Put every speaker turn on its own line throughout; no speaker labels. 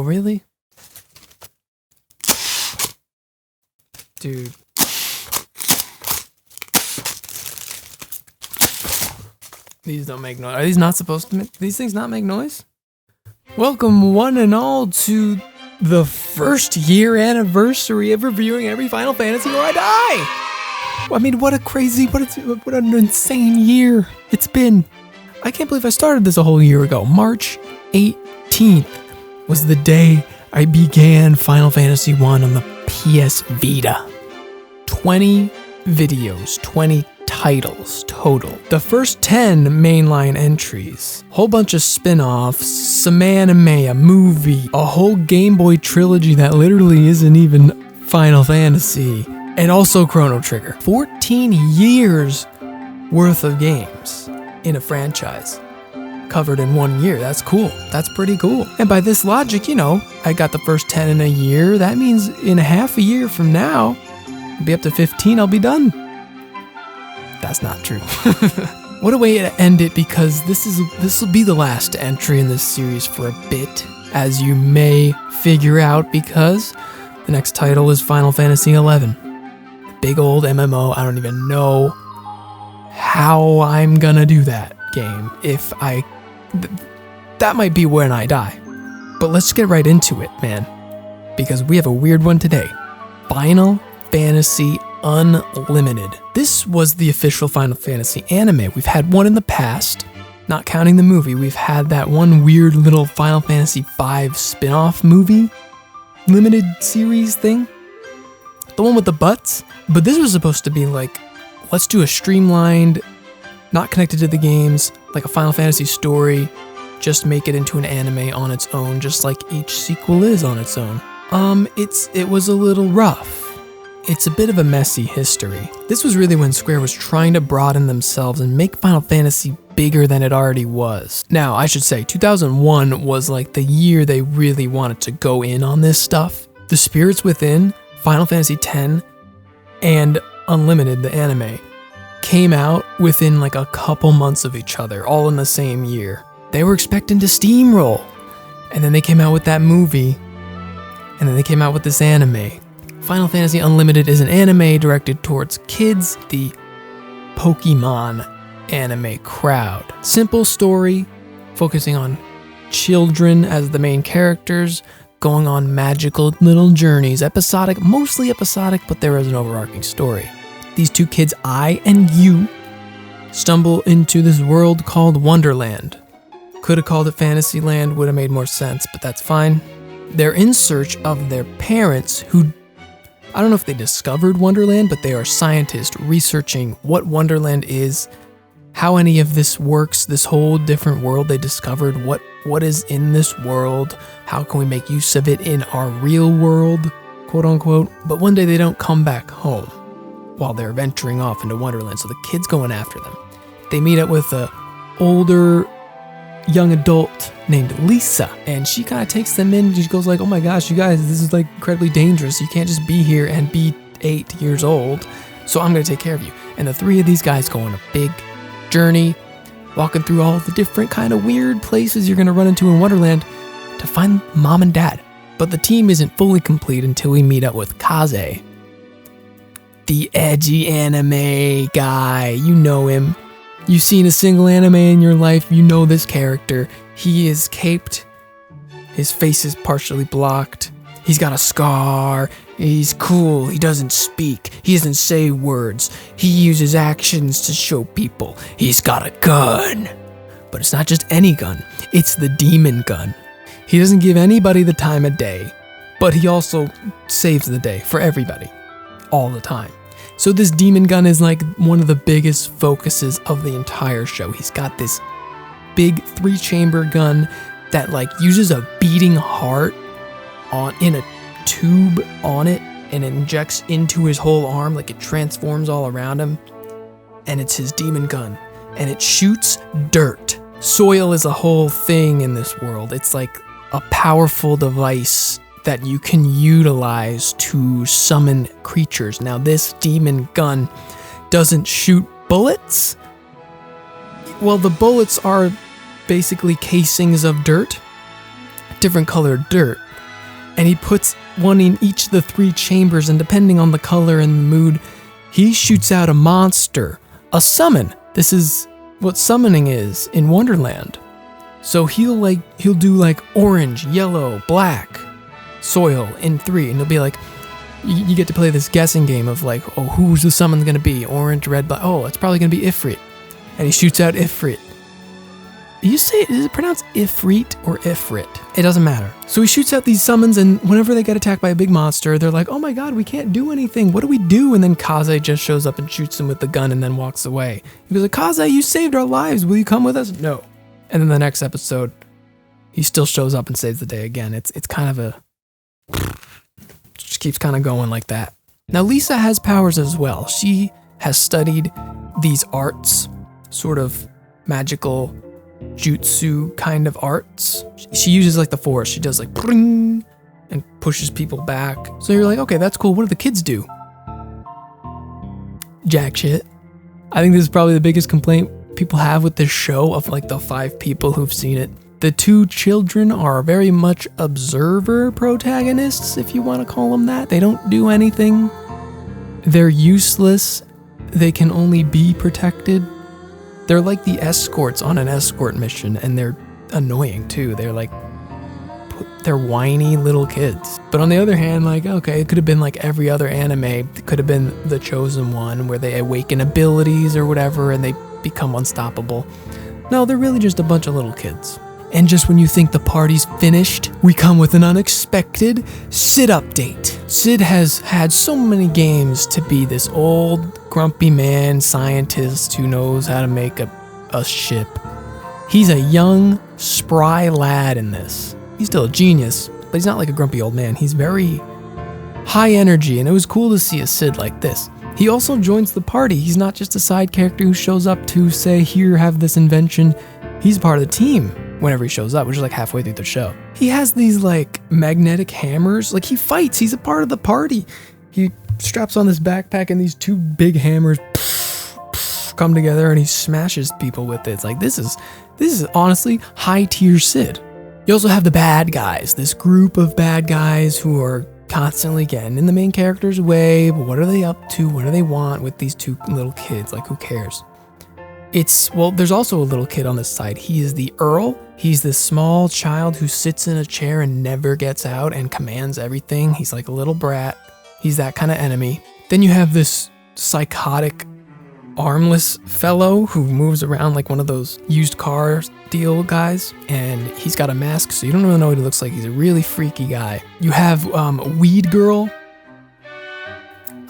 really? Dude. These don't make noise. Are these not supposed to make... These things not make noise? Welcome one and all to the first year anniversary of reviewing every Final Fantasy or I die! I mean, what an insane year it's been. I can't believe I started this a whole year ago. March 18th was the day I began Final Fantasy 1 on the PS Vita. 20 videos, 20 titles total. The first 10 mainline entries, whole bunch of spin-offs, some anime, a movie, a whole Game Boy trilogy that literally isn't even Final Fantasy, and also Chrono Trigger. 14 years worth of games in a franchise covered in 1 year. That's cool. That's pretty cool. And by this logic, you know, I got the first 10 in a year. That means in half a year from now, I'll be up to 15, I'll be done. That's not true. What a way to end it, because this will be the last entry in this series for a bit, as you may figure out, because the next title is Final Fantasy XI. The big old MMO. I don't even know how I'm gonna do that game. That might be when I die. But let's get right into it, man, because we have a weird one today. Final Fantasy Unlimited. This was the official Final Fantasy anime. We've had one in the past, not counting the movie. We've had that one weird little Final Fantasy V spin-off movie, limited series thing. The one with the butts. But this was supposed to be like, let's do a streamlined, not connected to the games, like a Final Fantasy story, just make it into an anime on its own, just like each sequel is on its own. It was a little rough. It's a bit of a messy history. This was really when Square was trying to broaden themselves and make Final Fantasy bigger than it already was. Now, I should say, 2001 was like the year they really wanted to go in on this stuff. The Spirits Within, Final Fantasy X, and Unlimited, the anime, came out within like a couple months of each other, all in the same year. They were expecting to steamroll. And then they came out with that movie, and then they came out with this anime. Final Fantasy Unlimited is an anime directed towards kids, the Pokemon anime crowd. Simple story, focusing on children as the main characters, going on magical little journeys. Episodic, mostly episodic, but there is an overarching story. These two kids, I and you, stumble into this world called Wonderland. Could have called it Fantasyland, would have made more sense, but that's fine. They're in search of their parents who, I don't know if they discovered Wonderland, but they are scientists researching what Wonderland is, how any of this works, this whole different world they discovered, what is in this world, how can we make use of it in our real world, quote unquote. But one day they don't come back home while they're venturing off into Wonderland, so the kid's going after them. They meet up with a older young adult named Lisa, and she kind of takes them in. She goes like, oh my gosh, you guys, this is like incredibly dangerous. You can't just be here and be 8 years old, so I'm gonna take care of you. And the three of these guys go on a big journey, walking through all the different kind of weird places you're gonna run into in Wonderland to find mom and dad. But the team isn't fully complete until we meet up with Kaze, the edgy anime guy. You know him. You've seen a single anime in your life, you know this character. He is caped, his face is partially blocked, he's got a scar, he's cool, he doesn't speak, he doesn't say words, he uses actions to show people. He's got a gun, but it's not just any gun, it's the demon gun. He doesn't give anybody the time of day, but he also saves the day for everybody, all the time. So this demon gun is like one of the biggest focuses of the entire show. He's got this big 3-chamber gun that like uses a beating heart in a tube on it and injects into his whole arm, like it transforms all around him. And it's his demon gun. And it shoots dirt. Soil is a whole thing in this world. It's like a powerful device that you can utilize to summon creatures. Now, this demon gun doesn't shoot bullets. Well, the bullets are basically casings of dirt, different colored dirt, and he puts one in each of the 3 chambers, and depending on the color and the mood, he shoots out a monster, a summon. This is what summoning is in Wonderland. So he'll do like orange, yellow, black soil in 3, and he'll be like, you get to play this guessing game of like, oh, who's the summon gonna be? Orange, red, black. Oh, it's probably gonna be Ifrit. And he shoots out Ifrit. Is it pronounced Ifrit or Ifrit? It doesn't matter. So he shoots out these summons, and whenever they get attacked by a big monster, they're like, oh my god, we can't do anything. What do we do? And then Kaze just shows up and shoots him with the gun and then walks away. He goes like, Kaze, you saved our lives. Will you come with us? No. And then the next episode, he still shows up and saves the day again. It's kind of a... just keeps kind of going like that. Now Lisa has powers as well. She has studied these arts, sort of magical jutsu kind of arts. She uses like the force. She does like pring and pushes people back. So you're like, okay, that's cool. What do the kids do? Jack shit. I think this is probably the biggest complaint people have with this show of like the 5 people who've seen it. The 2 children are very much observer protagonists, if you want to call them that. They don't do anything. They're useless. They can only be protected. They're like the escorts on an escort mission, and they're annoying too. They're whiny little kids. But on the other hand, like, okay, it could have been like every other anime. It could have been The Chosen One, where they awaken abilities or whatever, and they become unstoppable. No, they're really just a bunch of little kids. And just when you think the party's finished, we come with an unexpected Sid update. Sid has had so many games to be this old, grumpy man scientist who knows how to make a ship. He's a young, spry lad in this. He's still a genius, but he's not like a grumpy old man. He's very high energy, and it was cool to see a Sid like this. He also joins the party. He's not just a side character who shows up to say, here, have this invention. He's part of the team whenever he shows up, which is like halfway through the show. He has these like magnetic hammers. Like he fights. He's a part of the party. He straps on this backpack and these 2 big hammers come together and he smashes people with it. It's like, this is honestly high tier Sid. You also have the bad guys, this group of bad guys who are constantly getting in the main character's way. But what are they up to? What do they want with these 2 little kids? Like, who cares? There's also a little kid on this side. He is the Earl. He's this small child who sits in a chair and never gets out and commands everything. He's like a little brat. He's that kind of enemy. Then you have this psychotic, armless fellow who moves around like one of those used car deal guys. And he's got a mask, so you don't really know what he looks like. He's a really freaky guy. You have Weed Girl.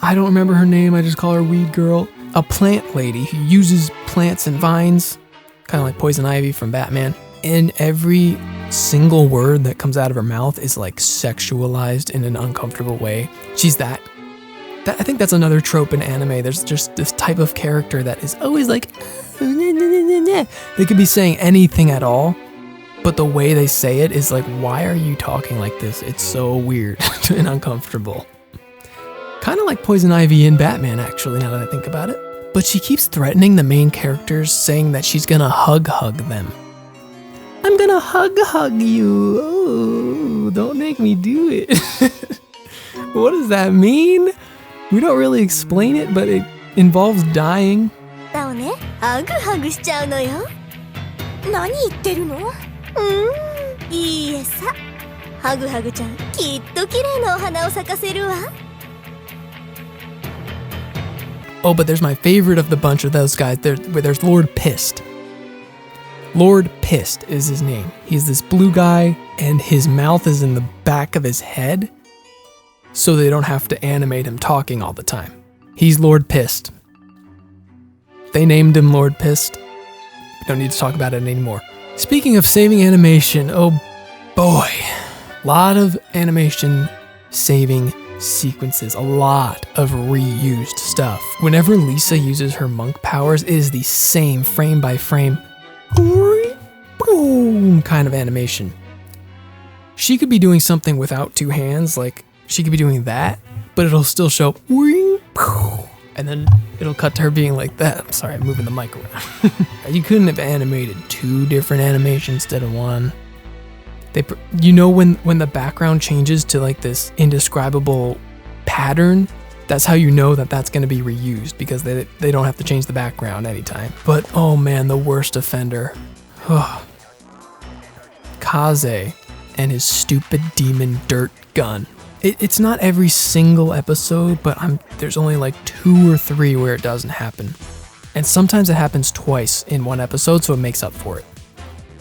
I don't remember her name. I just call her Weed Girl. A plant lady who uses plants and vines, kind of like Poison Ivy from Batman. And every single word that comes out of her mouth is like sexualized in an uncomfortable way. She's that I think that's another trope in anime. There's just this type of character that is always like, they could be saying anything at all, but the way they say it is like, why are you talking like this? It's so weird and uncomfortable. Kind of like Poison Ivy in Batman, actually, now that I think about it. But she keeps threatening the main characters, saying that she's gonna hug them. I'm gonna hug you. Oh, don't make me do it. What does that mean? We don't really explain it, but it involves dying.
だね、ハグしちゃうのよ。何言ってるの？いいえさ。ハグちゃん、きっと綺麗なお花を咲かせるわ。
Oh, but there's my favorite of the bunch of those guys. There's Lord Pissed. Lord Pissed is his name. He's this blue guy, and his mouth is in the back of his head, so they don't have to animate him talking all the time. He's Lord Pissed. They named him Lord Pissed. We don't need to talk about it anymore. Speaking of saving animation, oh boy. A lot of animation saving sequences, a lot of reused stuff. Whenever Lisa uses her monk powers, it is the same frame by frame, boom kind of animation. She could be doing something without 2 hands, like she could be doing that, but it'll still show, and then it'll cut to her being like that. I'm sorry, I'm moving the mic around. You couldn't have animated 2 different animations instead of 1. When the background changes to like this indescribable pattern, that's how you know that that's going to be reused, because they don't have to change the background anytime. But oh man, the worst offender. Kaze and his stupid demon dirt gun. It's not every single episode, but there's only like 2 or 3 where it doesn't happen. And sometimes it happens twice in one episode, so it makes up for it.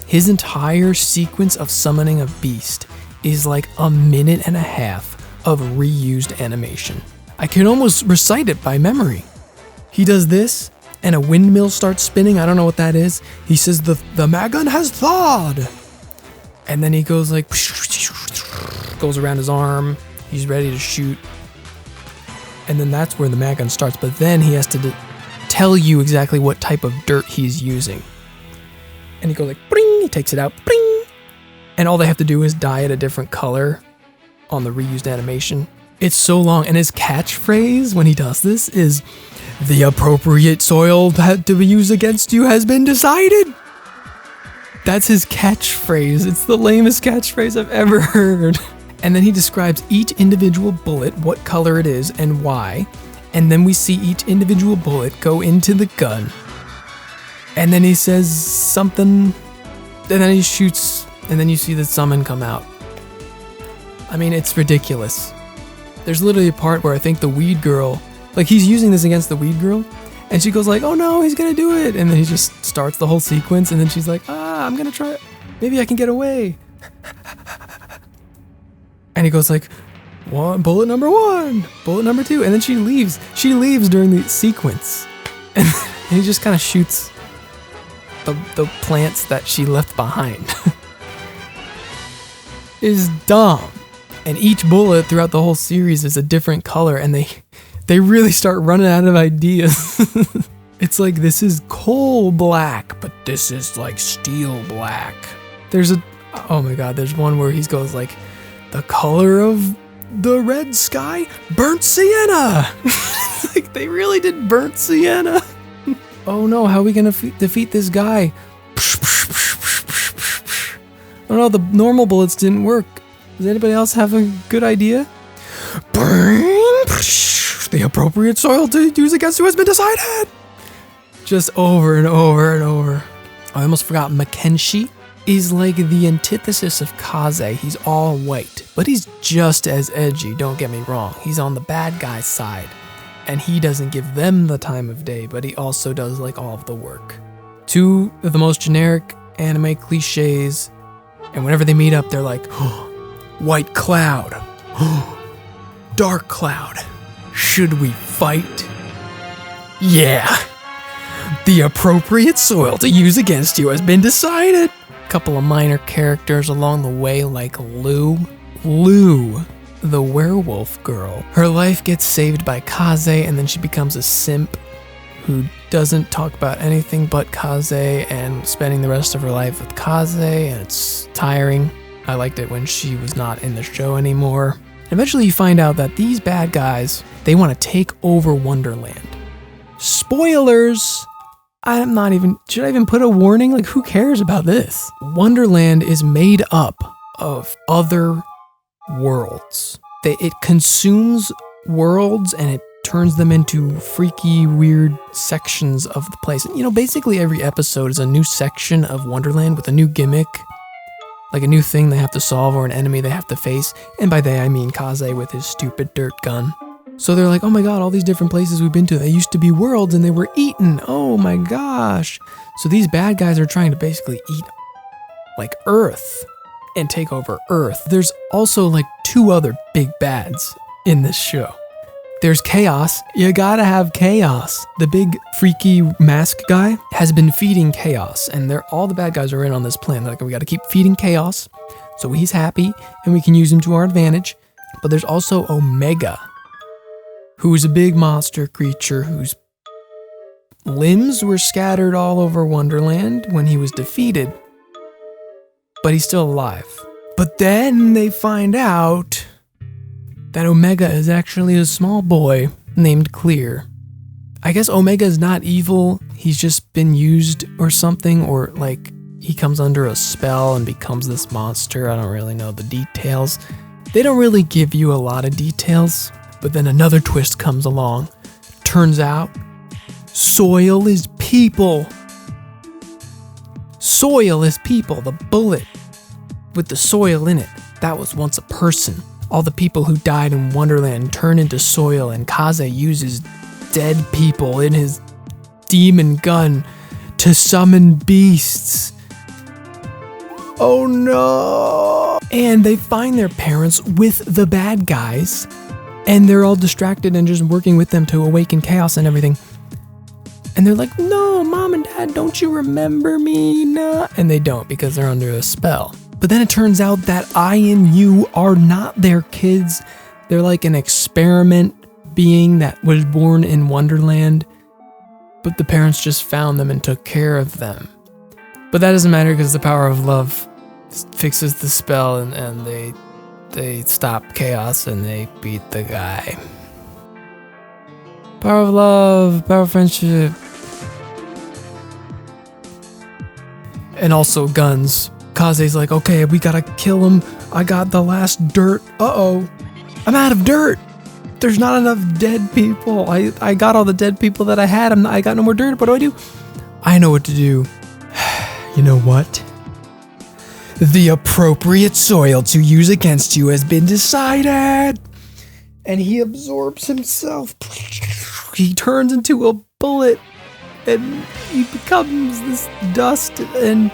His entire sequence of summoning a beast is like 1.5 minutes of reused animation. I can almost recite it by memory. He does this, and a windmill starts spinning. I don't know what that is. He says, the Magun has thawed. And then he goes like, goes around his arm. He's ready to shoot. And then that's where the Magun starts. But then he has to tell you exactly what type of dirt he's using. And he goes like, bring, he takes it out, bring. And all they have to do is dye it a different color on the reused animation. It's so long. And his catchphrase when he does this is, the appropriate soil to be used against you has been decided. That's his catchphrase. It's the lamest catchphrase I've ever heard. And then he describes each individual bullet, what color it is and why. And then we see each individual bullet go into the gun. And then he says something, and then he shoots, and then you see the summon come out. I mean, it's ridiculous. There's literally a part where I think the weed girl, like he's using this against the weed girl, and she goes like, oh no, he's gonna do it. And then he just starts the whole sequence, and then she's like, I'm gonna try it. Maybe I can get away. And he goes like, bullet number 1, bullet number 2, and then she leaves. She leaves during the sequence. And he just kind of shoots the plants that she left behind. Is dumb. And each bullet throughout the whole series is a different color, and they really start running out of ideas. It's like, this is coal black, but this is like steel black. Oh my god, there's one where he goes like, the color of the red sky, burnt sienna. Like, they really did burnt sienna. Oh no, how are we gonna defeat this guy? Oh no, the normal bullets didn't work. Does anybody else have a good idea? The appropriate soil to use against you has been decided. Just over and over and over. I almost forgot, Makenshi is like the antithesis of Kaze. He's all white, but he's just as edgy, don't get me wrong. He's on the bad guy's side, and he doesn't give them the time of day, but he also does like all of the work. 2 of the most generic anime cliches, and whenever they meet up, they're like, white cloud, dark cloud, should we fight? Yeah, the appropriate soil to use against you has been decided. Couple of minor characters along the way, like Lou, the werewolf girl. Her life gets saved by Kaze, and then she becomes a simp who doesn't talk about anything but Kaze, and spending the rest of her life with Kaze, and it's tiring. I liked it when she was not in the show anymore. Eventually you find out that these bad guys, they want to take over Wonderland. Spoilers! Should I even put a warning? Like, who cares about this? Wonderland is made up of other worlds. It consumes worlds, and it turns them into freaky, weird sections of the place. You know, basically every episode is a new section of Wonderland with a new gimmick, like a new thing they have to solve or an enemy they have to face. And by they, I mean Kaze with his stupid dirt gun. So they're like, oh my god, all these different places we've been to, they used to be worlds and they were eaten. Oh my gosh. So these bad guys are trying to basically eat like Earth and take over Earth. There's also like 2 other big bads in this show. There's Chaos. You gotta have Chaos. The big freaky mask guy has been feeding Chaos, and all the bad guys are in on this plan. They're like, we gotta keep feeding Chaos so he's happy and we can use him to our advantage. But there's also Omega, who's a big monster creature whose limbs were scattered all over Wonderland when he was defeated, but he's still alive. But then they find out that Omega is actually a small boy named Clear. I guess Omega is not evil, he's just been used or something, or like he comes under a spell and becomes this monster. I don't really know the details. They don't really give you a lot of details, but then another twist comes along. Turns out, soil is people. Soil is people. The bullet with the soil in it, that was once a person. All the people who died in Wonderland turn into soil, and Kaze uses dead people in his demon gun to summon beasts. Oh no! And they find their parents with the bad guys, and they're all distracted and just working with them to awaken chaos and everything. And they're like, no, Mom and Dad, don't you remember me? No. And they don't, because they're under a spell. But then it turns out that I and you are not their kids. They're like an experiment being that was born in Wonderland, but the parents just found them and took care of them. But that doesn't matter, because the power of love fixes the spell, and they stop chaos and they beat the guy. Power of love, power of friendship. And also guns. Kaze's like, okay, we gotta kill him. I got the last dirt. Uh-oh. I'm out of dirt. There's not enough dead people. I got all the dead people that I had. I got no more dirt. What do? I know what to do. You know what? The appropriate soil to use against you has been decided. And he absorbs himself. He turns into a bullet. And he becomes this dust. And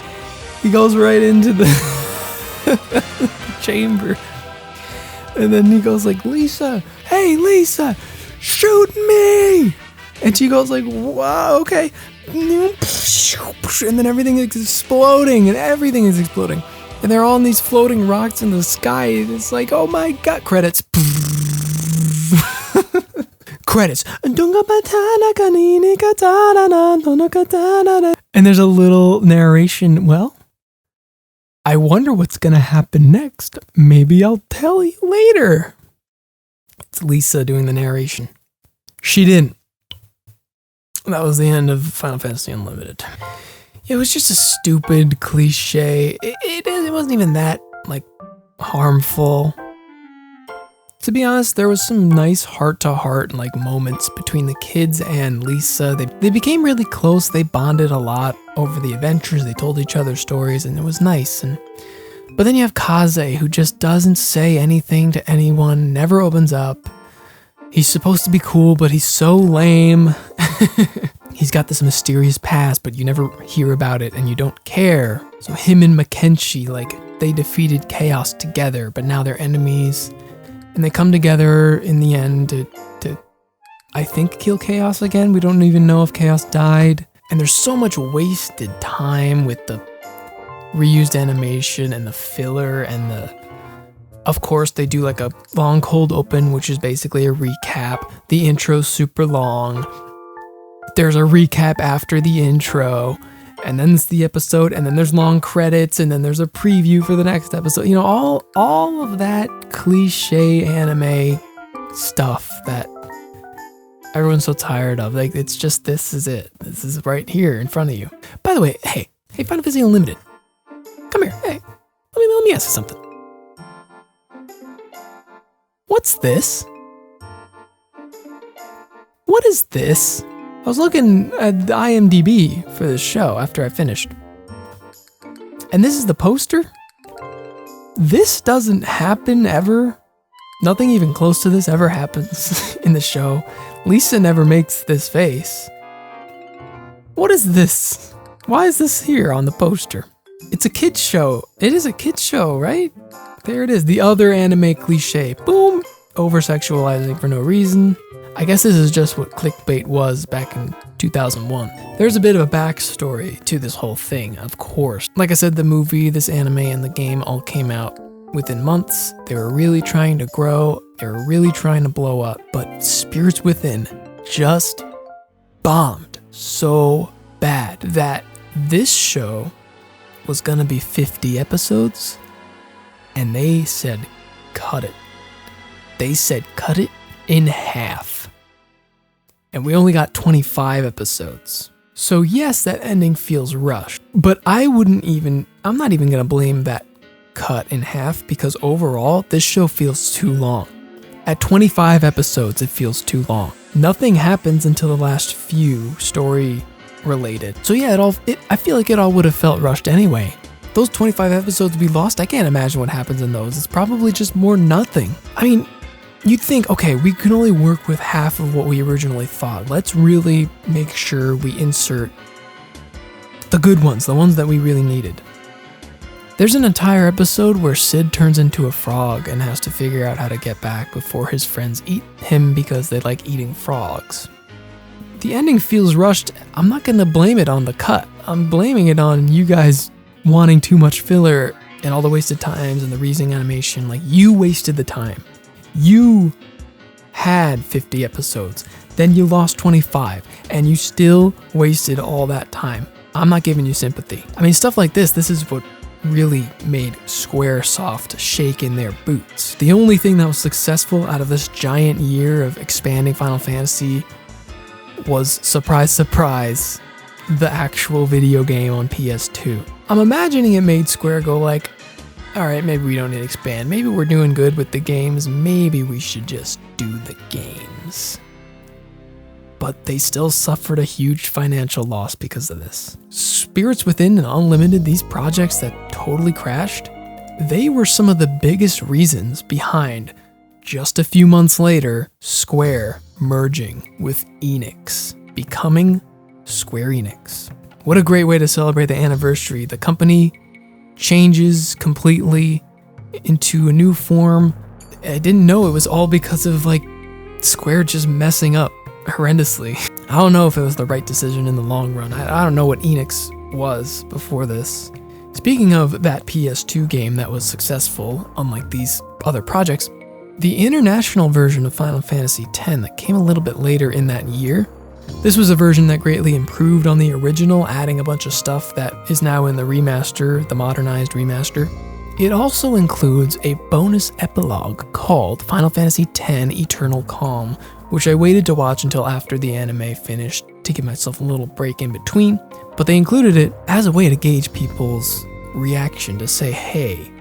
he goes right into the chamber. And then he goes like, Lisa, hey Lisa, shoot me. And she goes like, wow, okay. And then everything is exploding, and everything is exploding. And they're all in these floating rocks in the sky. And it's like, oh my God, credits. Credits. And there's a little narration. Well, I wonder what's gonna happen next. Maybe I'll tell you later. It's Lisa doing the narration. She didn't. That was the end of Final Fantasy Unlimited. It was just a stupid cliche. It wasn't even that, like, harmful. To be honest, there was some nice heart-to-heart like moments between the kids and Lisa. They became really close. They bonded a lot over the adventures. They told each other stories, and it was nice. But then you have Kaze, who just doesn't say anything to anyone, never opens up. He's supposed to be cool, but he's so lame. He's got this mysterious past, but you never hear about it, and you don't care. So him and Makenshi, like, they defeated Chaos together, but now they're enemies. And they come together in the end to I think, kill Chaos again. We don't even know if Chaos died. And there's so much wasted time with the reused animation and the filler and of course, they do like a long cold open, which is basically a recap. The intro's super long. There's a recap after the intro. And then it's the episode, and then there's long credits, and then there's a preview for the next episode. You know, all of that cliche anime stuff that everyone's so tired of. Like, it's just, this is it. This is right here in front of you. By the way, hey, Final Fantasy Unlimited. Come here, hey, let me ask you something. What's this? What is this? I was looking at the IMDb for this show after I finished. And this is the poster? This doesn't happen ever. Nothing even close to this ever happens in the show. Lisa never makes this face. What is this? Why is this here on the poster? It's a kid's show. It is a kid's show, right? There it is. The other anime cliche. Boom. Over-sexualizing for no reason. I guess this is just what clickbait was back in 2001. There's a bit of a backstory to this whole thing, of course. Like I said, the movie, this anime, and the game all came out within months. They were really trying to grow. They were really trying to blow up. But Spirits Within just bombed so bad that this show was gonna be 50 episodes, and they said, cut it. They said, cut it in half. And we only got 25 episodes. So yes, that ending feels rushed. But I'm not even gonna blame that cut in half, because overall, this show feels too long. At 25 episodes, it feels too long. Nothing happens until the last few story related. So yeah, I feel like it all would have felt rushed anyway. Those 25 episodes we lost, I can't imagine what happens in those. It's probably just more nothing. I mean, you'd think, okay, we can only work with half of what we originally thought. Let's really make sure we insert the good ones, the ones that we really needed. There's an entire episode where Sid turns into a frog and has to figure out how to get back before his friends eat him because they like eating frogs. The ending feels rushed. I'm not gonna blame it on the cut. I'm blaming it on you guys wanting too much filler and all the wasted times and the reasoning animation. Like, you wasted the time. You had 50 episodes, then you lost 25, and you still wasted all that time. I'm not giving you sympathy. I mean, stuff like this is what really made Squaresoft shake in their boots. The only thing that was successful out of this giant year of expanding Final Fantasy was, surprise, surprise, the actual video game on PS2. I'm imagining it made Square go like, alright, maybe we don't need to expand. Maybe we're doing good with the games. Maybe we should just do the games. But they still suffered a huge financial loss because of this. Spirits Within and Unlimited, these projects that totally crashed, they were some of the biggest reasons behind, just a few months later, Square merging with Enix, becoming Square Enix. What a great way to celebrate the anniversary. The company changes completely into a new form. I didn't know it was all because of Square just messing up horrendously. I don't know if it was the right decision in the long run. I don't know what Enix was before this. Speaking of that PS2 game that was successful, unlike these other projects, the international version of Final Fantasy X that came a little bit later in that year, this was a version that greatly improved on the original, adding a bunch of stuff that is now in the remaster, the modernized remaster. It also includes a bonus epilogue called Final Fantasy X Eternal Calm, which I waited to watch until after the anime finished to give myself a little break in between, but they included it as a way to gauge people's reaction, to say, hey,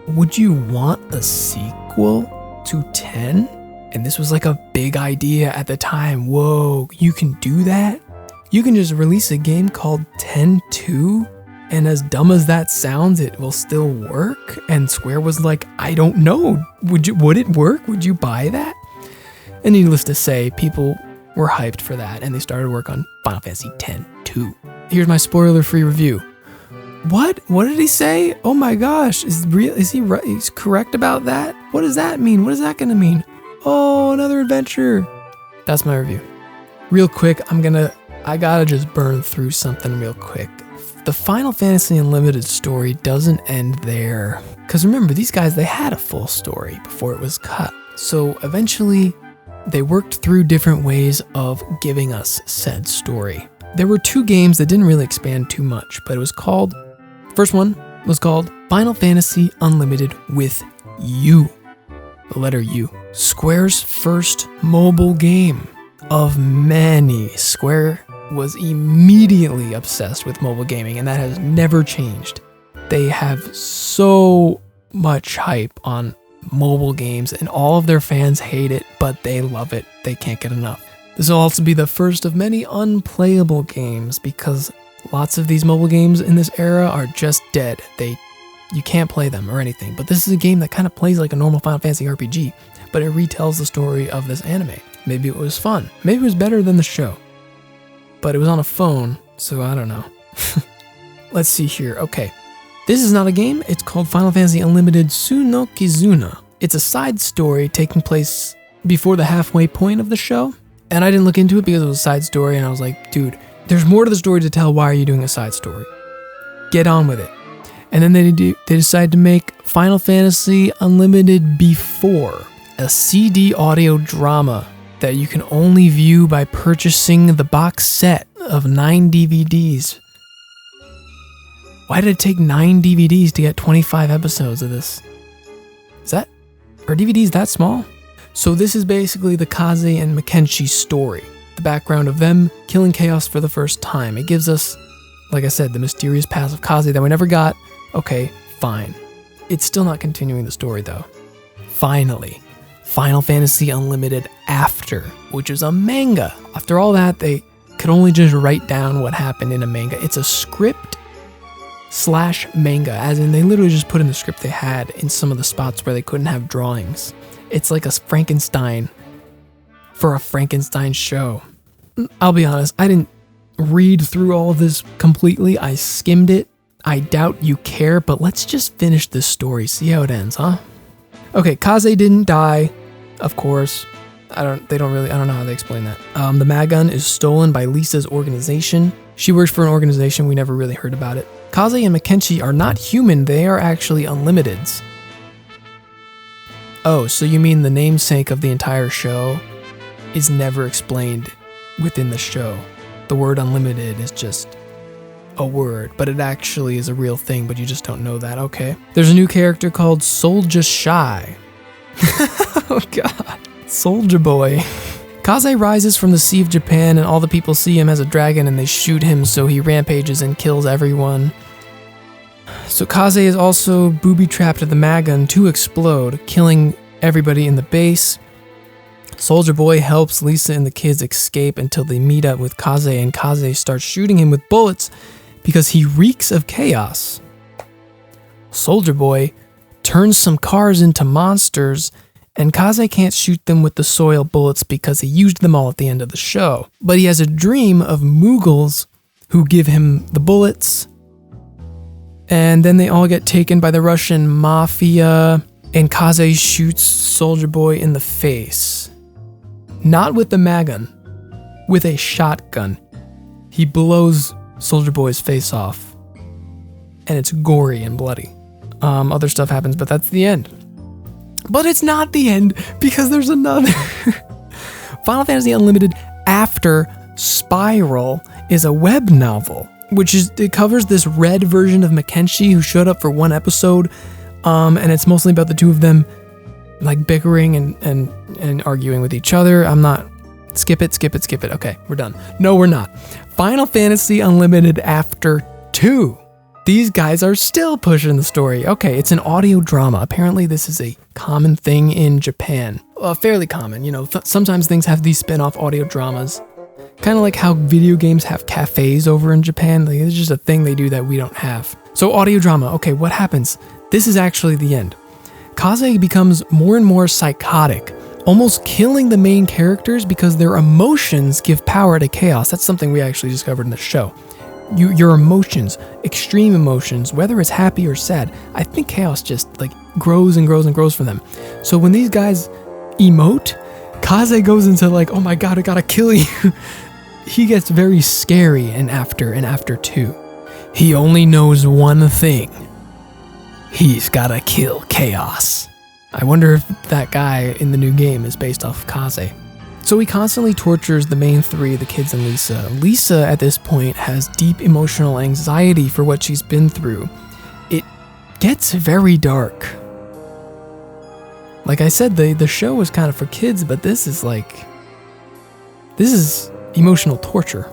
would you want a sequel to 10? And this was like a big idea at the time. Whoa, you can do that? You can just release a game called 10-2? And as dumb as that sounds, it will still work? And Square was like, I don't know. Would it work? Would you buy that? And needless to say, people were hyped for that, and they started work on Final Fantasy X-2. Here's my spoiler-free review. What? What did he say? Oh my gosh, is he right? He's correct about that? What does that mean? What is that gonna mean? Oh, another adventure. That's my review. Real quick, I gotta just burn through something real quick. The Final Fantasy Unlimited story doesn't end there. Because remember, these guys, they had a full story before it was cut. So eventually, they worked through different ways of giving us said story. There were 2 games that didn't really expand too much, but it was called, first one was called Final Fantasy Unlimited with U. The letter U. Square's first mobile game of many. Square was immediately obsessed with mobile gaming, and that has never changed. They have so much hype on mobile games, and all of their fans hate it, but they love it. They can't get enough. This will also be the first of many unplayable games, because lots of these mobile games in this era are just dead. You can't play them or anything, but this is a game that kind of plays like a normal Final Fantasy RPG, but it retells the story of this anime. Maybe it was fun. Maybe it was better than the show. But it was on a phone, so I don't know. Let's see here. Okay. This is not a game. It's called Final Fantasy Unlimited Su no Kizuna. It's a side story taking place before the halfway point of the show. And I didn't look into it because it was a side story, and I was like, dude, there's more to the story to tell. Why are you doing a side story? Get on with it. And then they decide to make Final Fantasy Unlimited Before, a CD audio drama that you can only view by purchasing the box set of 9 DVDs. Why did it take 9 DVDs to get 25 episodes of this? Are DVDs that small? So this is basically the Kaze and Makenshi story, the background of them killing Chaos for the first time. It gives us like I said, the mysterious past of Kaze that we never got. Okay, fine. It's still not continuing the story though. Finally, Final Fantasy Unlimited After, which is a manga. After all that, they could only just write down what happened in a manga. It's a script / manga, as in they literally just put in the script they had in some of the spots where they couldn't have drawings. It's like a Frankenstein for a Frankenstein show. I'll be honest, I didn't read through all of this completely. I skimmed it. I doubt you care, but let's just finish this story, see how it ends, huh? Okay, Kaze didn't die, of course. I don't know how they explain that. The Magun is stolen by Lisa's organization. She works for an organization, we never really heard about it. Kaze and Makenshi are not human, they are actually Unlimiteds. Oh, so you mean the namesake of the entire show is never explained within the show. The word unlimited is just a word, but it actually is a real thing, but you just don't know that, okay. There's a new character called Soldier Shy. Oh god. Soldier Boy. Kaze rises from the Sea of Japan and all the people see him as a dragon and they shoot him, so he rampages and kills everyone. So Kaze is also booby-trapped at the Magun to explode, killing everybody in the base. Soldier Boy helps Lisa and the kids escape until they meet up with Kaze, and Kaze starts shooting him with bullets because he reeks of chaos. Soldier Boy turns some cars into monsters, and Kaze can't shoot them with the soil bullets because he used them all at the end of the show. But he has a dream of Mughals who give him the bullets, and then they all get taken by the Russian mafia, and Kaze shoots Soldier Boy in the face. Not with the Magun, with a shotgun. He blows Soldier Boy's face off, and it's gory and bloody. Other stuff happens, but that's the end. But it's not the end, because there's another. Final Fantasy Unlimited After Spiral is a web novel, it covers this red version of Makenshi who showed up for one episode, and it's mostly about the two of them like bickering and arguing with each other. Skip it. Okay, we're done. No, we're not. Final Fantasy Unlimited After 2. These guys are still pushing the story. Okay, it's an audio drama. Apparently this is a common thing in Japan. Fairly common, sometimes things have these spin-off audio dramas. Kind of like how video games have cafes over in Japan. Like, it's just a thing they do that we don't have. So audio drama, okay, what happens? This is actually the end. Kaze becomes more and more psychotic, almost killing the main characters because their emotions give power to chaos. That's something we actually discovered in the show. Your emotions, extreme emotions, whether it's happy or sad, I think chaos just like grows and grows and grows from them. So when these guys emote, Kaze goes into like, oh my god, I gotta kill you. He gets very scary in After 2. He only knows one thing. He's gotta kill chaos. I wonder if that guy in the new game is based off of Kaze. So he constantly tortures the main three, the kids and Lisa. Lisa, at this point, has deep emotional anxiety for what she's been through. It gets very dark. Like I said, the show was kind of for kids, but this is emotional torture.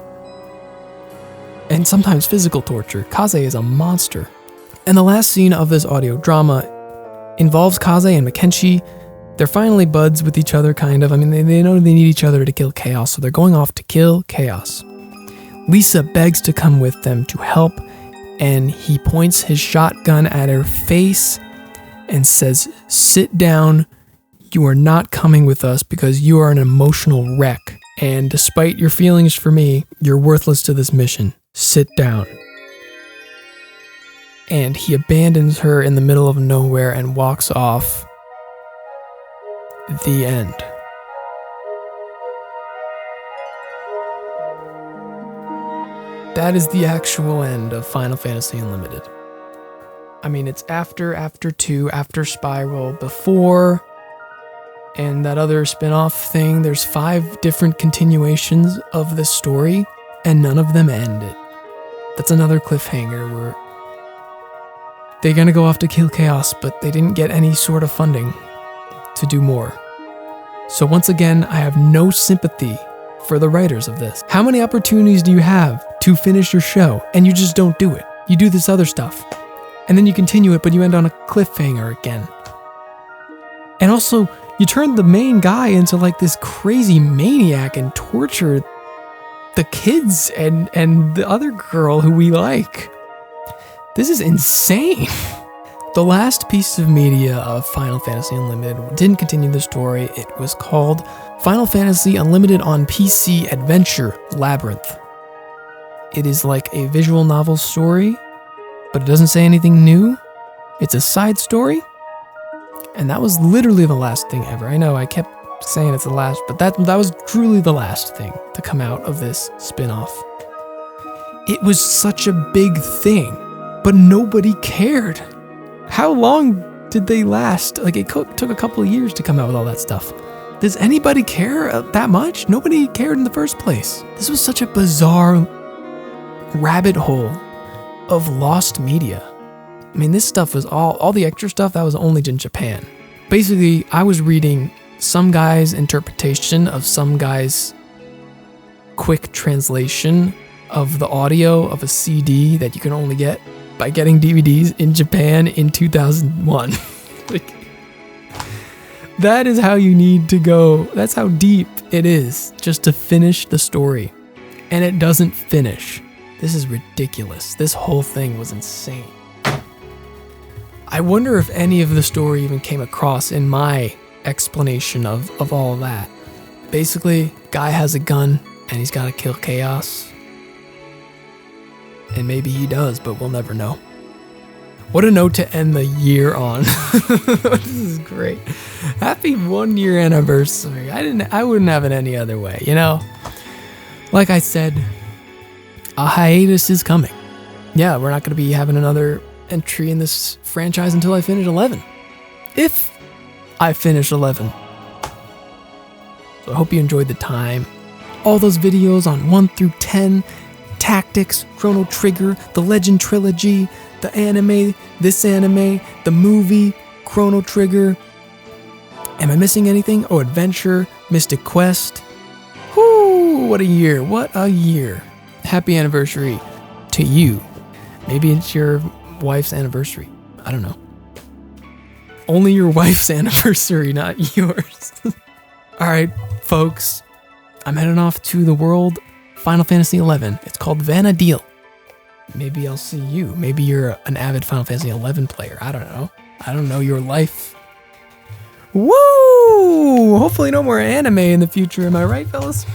And sometimes physical torture. Kaze is a monster. And the last scene of this audio drama involves Kaze and Makenshi. They're finally buds with each other, kind of. I mean, they know they need each other to kill chaos, so they're going off to kill chaos. Lisa begs to come with them to help, and he points his shotgun at her face and says, "Sit down. You are not coming with us because you are an emotional wreck. And despite your feelings for me, you're worthless to this mission. Sit down." And he abandons her in the middle of nowhere and walks off. The end. That is the actual end of Final Fantasy Unlimited. I mean, it's after 2, after Spiral, before, and that other spin-off thing. There's 5 different continuations of this story, and none of them end it. That's another cliffhanger where they're gonna go off to kill chaos, but they didn't get any sort of funding to do more. So once again, I have no sympathy for the writers of this. How many opportunities do you have to finish your show, and you just don't do it. You do this other stuff. And then you continue it, but you end on a cliffhanger again. And also, you turn the main guy into like this crazy maniac and torture the kids and the other girl who we like. This is insane. The last piece of media of Final Fantasy Unlimited didn't continue the story. It was called Final Fantasy Unlimited on PC Adventure Labyrinth. It is like a visual novel story, but it doesn't say anything new. It's a side story. And that was literally the last thing ever. I know I kept saying it's the last, but that was truly the last thing to come out of this spin-off. It was such a big thing, but nobody cared. How long did they last? Like, it took a couple of years to come out with all that stuff. Does anybody care that much? Nobody cared in the first place. This was such a bizarre rabbit hole of lost media. I mean, this stuff was all the extra stuff that was only in Japan. Basically, I was reading some guy's interpretation of some guy's quick translation of the audio of a CD that you can only get by getting DVDs in Japan in 2001. Like, that is how you need to go. That's how deep it is just to finish the story. And it doesn't finish. This is ridiculous. This whole thing was insane. I wonder if any of the story even came across in my explanation of all of that. Basically, guy has a gun and he's got to kill chaos. And maybe he does, but we'll never know. What a note to end the year on. This is great. Happy 1 year anniversary. I wouldn't have it any other way, you know? Like I said, a hiatus is coming. Yeah, we're not going to be having another entry in this franchise until I finish 11. If I finish 11. So I hope you enjoyed the time. All those videos on 1 through 10, Tactics, Chrono Trigger, the Legend Trilogy, the anime, this anime, the movie, Chrono Trigger. Am I missing anything? Oh, Adventure, Mystic Quest. Whoo, what a year, what a year. Happy anniversary to you. Maybe it's your wife's anniversary. I don't know. Only your wife's anniversary, not yours. All right, folks. I'm heading off to the world Final Fantasy XI. It's called Vana'diel. Maybe I'll see you. Maybe you're an avid Final Fantasy XI player. I don't know. I don't know your life. Woo! Hopefully no more anime in the future. Am I right, fellas?